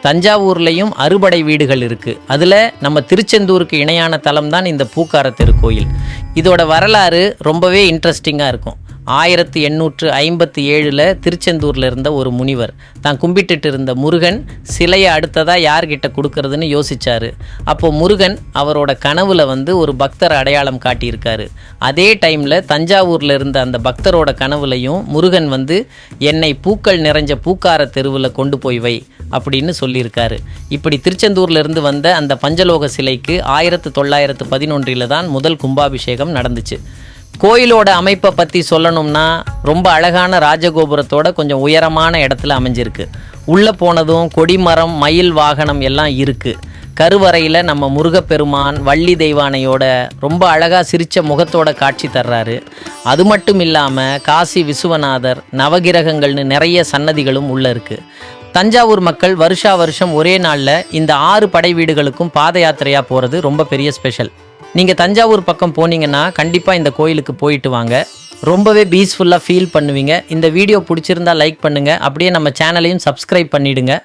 தஞ்சாவூர்லேயும் அறுபடை வீடுகள் இருக்குது. அதில் நம்ம திருச்செந்தூருக்கு இணையான தலம் தான் இந்த பூக்கார திருக்கோயில். இதோட வரலாறு ரொம்பவே இன்ட்ரெஸ்டிங்காக இருக்கும். 1857 திருச்செந்தூரில் இருந்த ஒரு முனிவர் தான் கும்பிட்டுட்டு இருந்த முருகன் சிலையை அடுத்ததாக யார்கிட்ட கொடுக்கறதுன்னு யோசித்தார். அப்போது முருகன் அவரோட கனவுல ஒரு பக்தரை அடையாளம் காட்டியிருக்காரு. அதே டைமில் தஞ்சாவூரில் இருந்த அந்த பக்தரோட கனவுலையும் முருகன் என்னை பூக்கள் நிறைஞ்ச பூக்கார தெருவில் கொண்டு போய் வை அப்படின்னு சொல்லியிருக்காரு. இப்படி திருச்செந்தூரில் இருந்து வந்த அந்த பஞ்சலோக சிலைக்கு 1911 தான் முதல் கும்பாபிஷேகம் நடந்துச்சு. கோயிலோட அமைப்பை பற்றி சொல்லணும்னா ரொம்ப அழகான ராஜகோபுரத்தோட கொஞ்சம் உயரமான இடத்துல அமைஞ்சிருக்கு. உள்ளே போனதும் கொடிமரம், மயில் வாகனம் எல்லாம் இருக்குது. கருவறையில் நம்ம முருகப்பெருமான் வள்ளி தெய்வானையோட ரொம்ப அழகாக சிரித்த முகத்தோட காட்சி தர்றாரு. அது மட்டும் இல்லாமல் காசி விசுவநாதர், நவகிரகங்கள்னு நிறைய சன்னதிகளும் உள்ளே இருக்குது. தஞ்சாவூர் மக்கள் வருஷா வருஷம் ஒரே நாளில் இந்த 6 படை வீடுகளுக்கும் பாத யாத்திரையாக போகிறது ரொம்ப பெரிய ஸ்பெஷல். நீங்கள் தஞ்சாவூர் பக்கம் போனீங்கன்னா கண்டிப்பாக இந்த கோயிலுக்கு போயிட்டு வாங்க. ரொம்பவே பீஸ்ஃபுல்லாக ஃபீல் பண்ணுவீங்க. இந்த வீடியோ பிடிச்சிருந்தா லைக் பண்ணுங்கள். அப்படியே நம்ம சேனலையும் சப்ஸ்கிரைப் பண்ணிவிடுங்க.